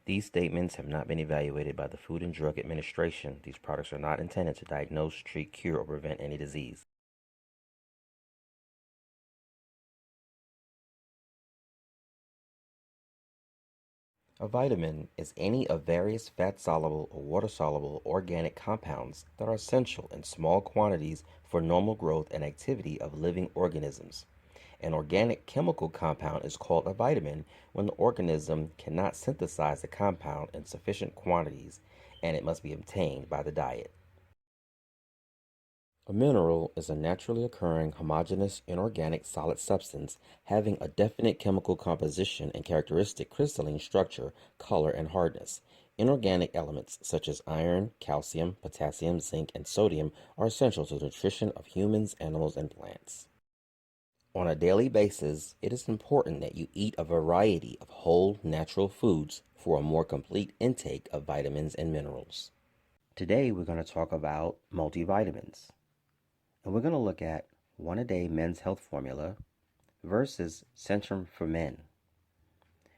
These statements have not been evaluated by the Food and Drug Administration. These products are not intended to diagnose, treat, cure, or prevent any disease. A vitamin is any of various fat-soluble or water-soluble organic compounds that are essential in small quantities for normal growth and activity of living organisms. An organic chemical compound is called a vitamin when the organism cannot synthesize the compound in sufficient quantities and it must be obtained by the diet. A mineral is a naturally occurring homogeneous inorganic solid substance having a definite chemical composition and characteristic crystalline structure, color, and hardness. Inorganic elements such as iron, calcium, potassium, zinc, and sodium are essential to the nutrition of humans, animals, and plants. On a daily basis, it is important that you eat a variety of whole natural foods for a more complete intake of vitamins and minerals. Today, we're going to talk about multivitamins. And we're going to look at one a day men's health formula versus Centrum for men.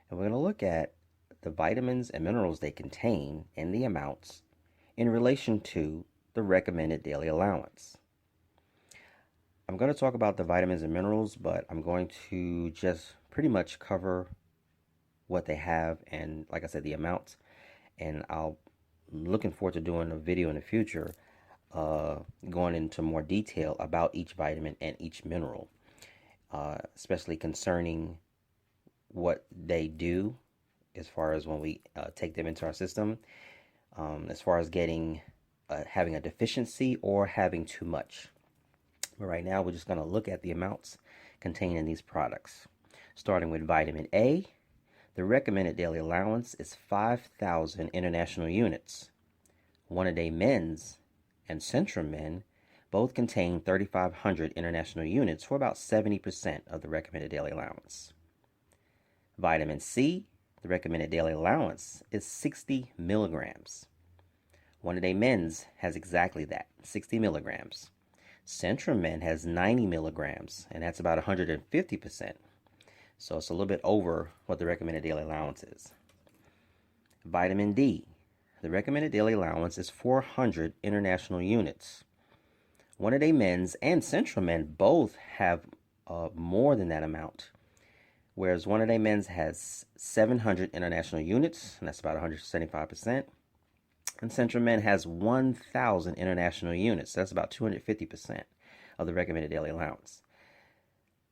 And we're going to look at the vitamins and minerals they contain and the amounts in relation to the recommended daily allowance. I'm going to talk about the vitamins and minerals, but I'm going to just pretty much cover what they have and, like I said, the amounts. And I'm looking forward to doing a video in the future going into more detail about each vitamin and each mineral, especially concerning what they do as far as when we take them into our system, as far as getting having a deficiency or having too much. But right now we're just going to look at the amounts contained in these products. Starting with vitamin A, the recommended daily allowance is 5,000 international units. One a day men's and Centrum men both contain 3,500 international units for about 70% of the recommended daily allowance. Vitamin C, the recommended daily allowance is 60 milligrams. One a day men's has exactly that, 60 milligrams. Centrum men has 90 milligrams, and that's about 150%. So it's a little bit over what the recommended daily allowance is. Vitamin D, the recommended daily allowance is 400 international units. One a day men's and Centrum men both have more than that amount, whereas one a day men's has 700 international units, and that's about 175%. And Centrum men has 1,000 international units. That's about 250% of the recommended daily allowance.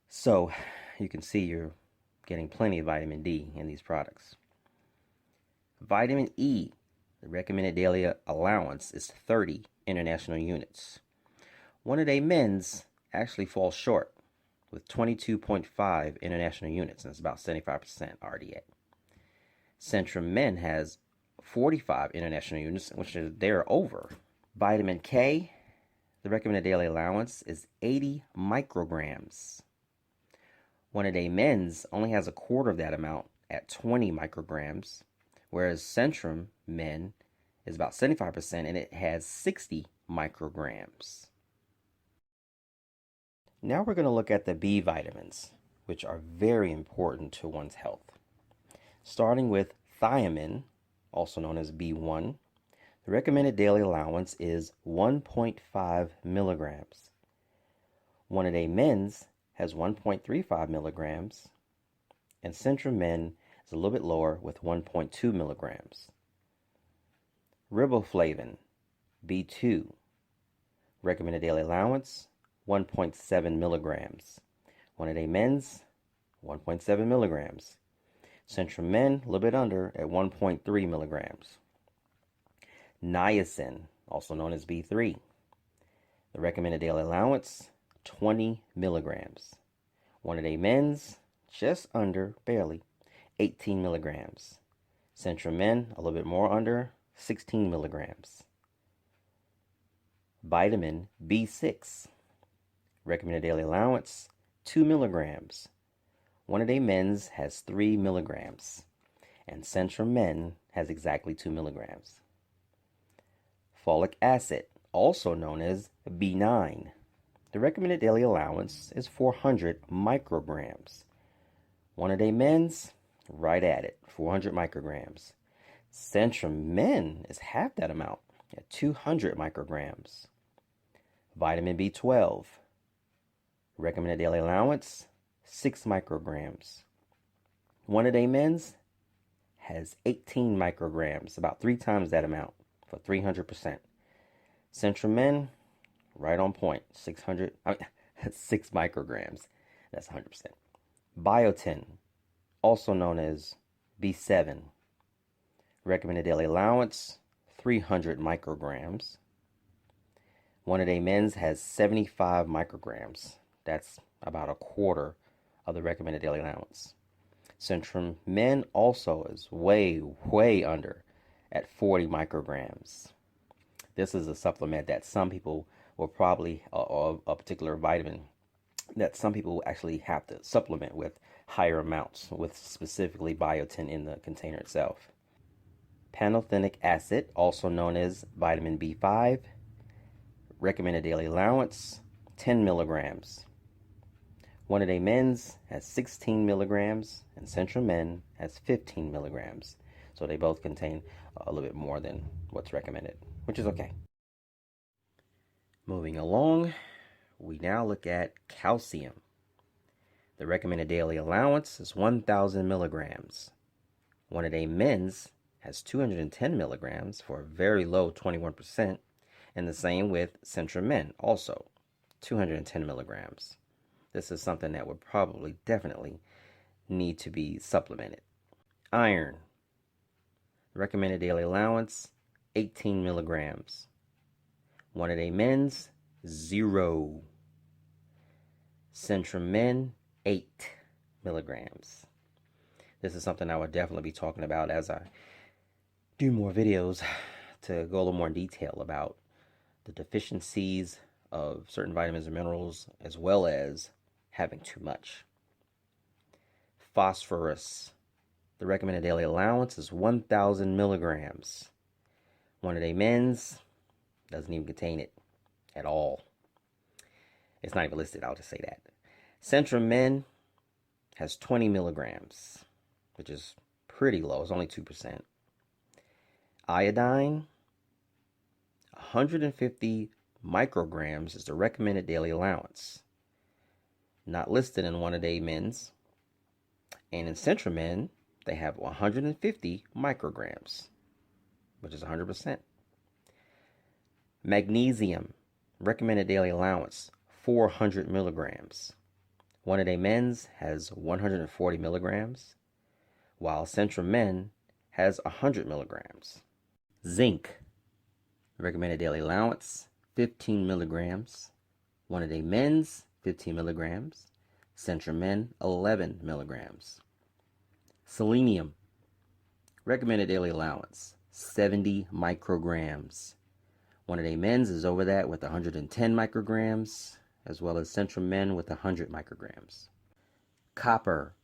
So you can see you're getting plenty of vitamin D in these products. Vitamin E, the recommended daily allowance is 30 international units. One a day men's actually falls short with 22.5 international units, and it's about 75% RDA. Centrum men has 45 international units, which they're over. Vitamin K, the recommended daily allowance is 80 micrograms. One a day men's only has a quarter of that amount at 20 micrograms, whereas Centrum men is about 75% and it has 60 micrograms. Now we're going to look at the B vitamins, which are very important to one's health. Starting with thiamine, also known as B1, the recommended daily allowance is 1.5 milligrams. One a day men's has 1.35 milligrams, and Centrum men is a little bit lower with 1.2 milligrams. Riboflavin, B2, recommended daily allowance 1.7 milligrams. One a day men's 1.7 milligrams. Centrum men a little bit under at 1.3 milligrams. Niacin, also known as B3, the recommended daily allowance 20 milligrams. One a day men's just under, barely, 18 milligrams. Centrum men a little bit more under, 16 milligrams. Vitamin B6, recommended daily allowance 2 milligrams. One a day men's has 3 milligrams, and Centrum men has exactly 2 milligrams. Folic acid, also known as B9, the recommended daily allowance is 400 micrograms. One a day men's, right at it, 400 micrograms. Centrum Men is half that amount at 200 micrograms. Vitamin B12, recommended daily allowance, 6 micrograms. One a day men's has 18 micrograms, about 3 times that amount for 300%. Centrum Men, right on point, 6 micrograms. That's 100%. Biotin, also known as B7, recommended daily allowance, 300 micrograms. One a day men's has 75 micrograms. That's about a quarter of the recommended daily allowance. Centrum Men also is way, way under at 40 micrograms. This is a supplement that some people will probably, or a particular vitamin that some people will actually have to supplement with higher amounts, with specifically biotin in the container itself. Pantothenic acid, also known as vitamin B5, recommended daily allowance, 10 milligrams. One a day men's has 16 milligrams, and Centrum Men has 15 milligrams. So they both contain a little bit more than what's recommended, which is okay. Moving along, we now look at calcium. The recommended daily allowance is 1,000 milligrams. One a day men's has 210 milligrams for a very low 21%, and the same with Centrum Men, also 210 milligrams. This is something that would probably definitely need to be supplemented. Iron, recommended daily allowance, 18 milligrams. One a day men's, 0. Centrum Men, 8 milligrams. This is something I would definitely be talking about as I do more videos to go a little more in detail about the deficiencies of certain vitamins and minerals, as well as having too much. Phosphorus, the recommended daily allowance is 1,000 milligrams. One a day men's doesn't even contain it at all. It's not even listed, I'll just say that. Centrum Men has 20 milligrams, which is pretty low. It's only 2%. Iodine, 150 micrograms is the recommended daily allowance. Not listed in one a day men's. And in Centrum Men, they have 150 micrograms, which is 100%. Magnesium, recommended daily allowance, 400 milligrams. One a day men's has 140 milligrams, while Centrum Men has 100 milligrams. Zinc, recommended daily allowance, 15 milligrams. One a day men's, 15 milligrams. Centrum Men, 11 milligrams. Selenium, recommended daily allowance, 70 micrograms. One a day men's is over that with 110 micrograms, as well as Centrum Men with 100 micrograms. Copper,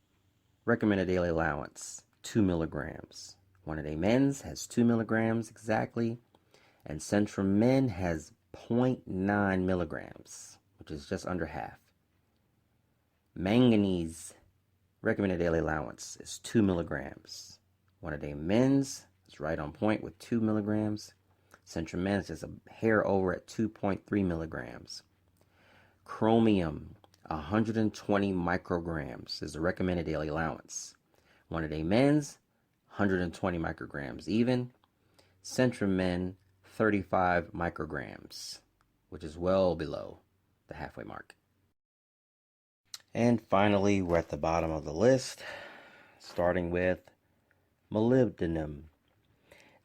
recommended daily allowance, 2 milligrams. One a day men's has 2 milligrams exactly, and Centrum Men has 0.9 milligrams, which is just under half. Manganese, recommended daily allowance is 2 milligrams. One a day men's is right on point with 2 milligrams. Centrum Men is just a hair over at 2.3 milligrams. Chromium, 120 micrograms is the recommended daily allowance. One a day men's, 120 micrograms even. Centrum Men, 35 micrograms, which is well below the halfway mark. And finally, we're at the bottom of the list, starting with molybdenum.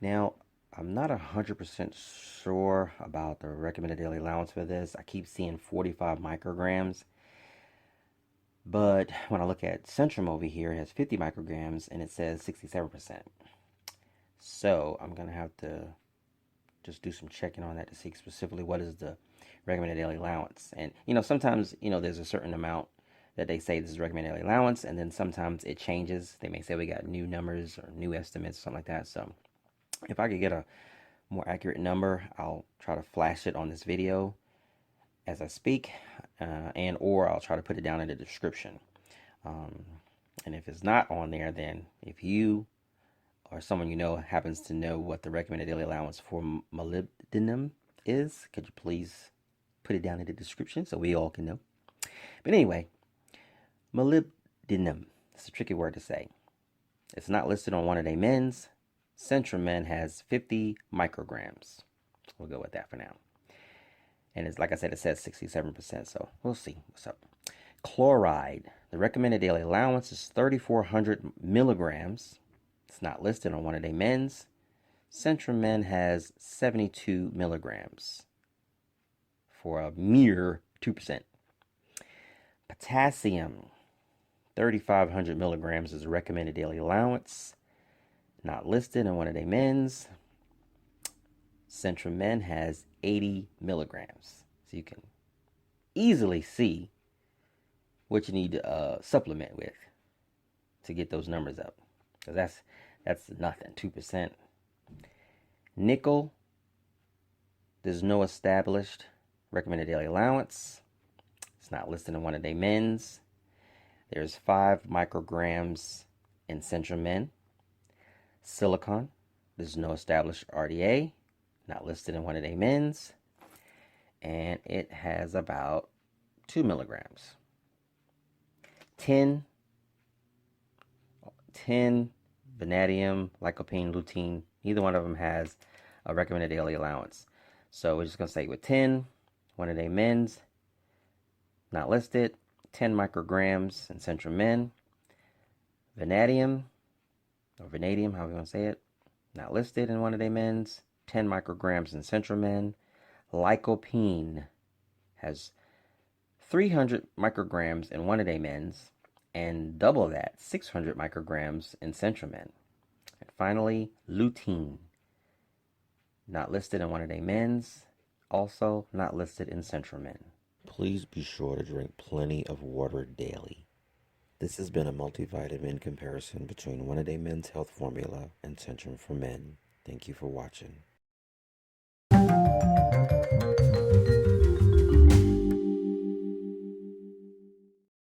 Now, I'm not 100% sure about the recommended daily allowance for this. I keep seeing 45 micrograms. But when I look at Centrum over here, it has 50 micrograms and it says 67%. So I'm going to have to just do some checking on that to see specifically what is the recommended daily allowance. And, sometimes, there's a certain amount that they say this is recommended daily allowance, and then sometimes it changes. They may say we got new numbers or new estimates or something like that. So if I could get a more accurate number, I'll try to flash it on this video as I speak, or I'll try to put it down in the description. And if it's not on there, then if you or someone you know happens to know what the recommended daily allowance for molybdenum is, could you please put it down in the description so we all can know? But anyway, molybdenum. It's a tricky word to say. It's not listed on one of their men's. Centrum men has 50 micrograms. We'll go with that for now. And it's like I said, it says 67%, so we'll see what's up. Chloride. The recommended daily allowance is 3,400 milligrams. It's not listed on one of their men's. Centrum men has 72 milligrams for a mere 2%. Potassium. 3,500 milligrams is the recommended daily allowance. Not listed in one of their men's. Centrum men has 80 milligrams. So you can easily see what you need to supplement with to get those numbers up. Because that's nothing, 2%. Nickel, there's no established recommended daily allowance. It's not listed in one of their men's. There's 5 micrograms in Centrum men. Silicon, there's no established RDA, not listed in one of their men's, and it has about 2 milligrams. Tin, vanadium, lycopene, lutein, neither one of them has a recommended daily allowance. So we're just going to say with tin, one of their men's, not listed, 10 micrograms in Centrum men. Vanadium, or vanadium, however you want to say it, not listed in one of their men's, 10 micrograms in Centrum men. Lycopene has 300 micrograms in one of their men's, and double that, 600 micrograms in Centrum men. And finally, lutein, not listed in one of their men's, also not listed in Centrum men. Please be sure to drink plenty of water daily. This has been a multivitamin comparison between One A Day Men's Health Formula and Centrum for Men. Thank you for watching.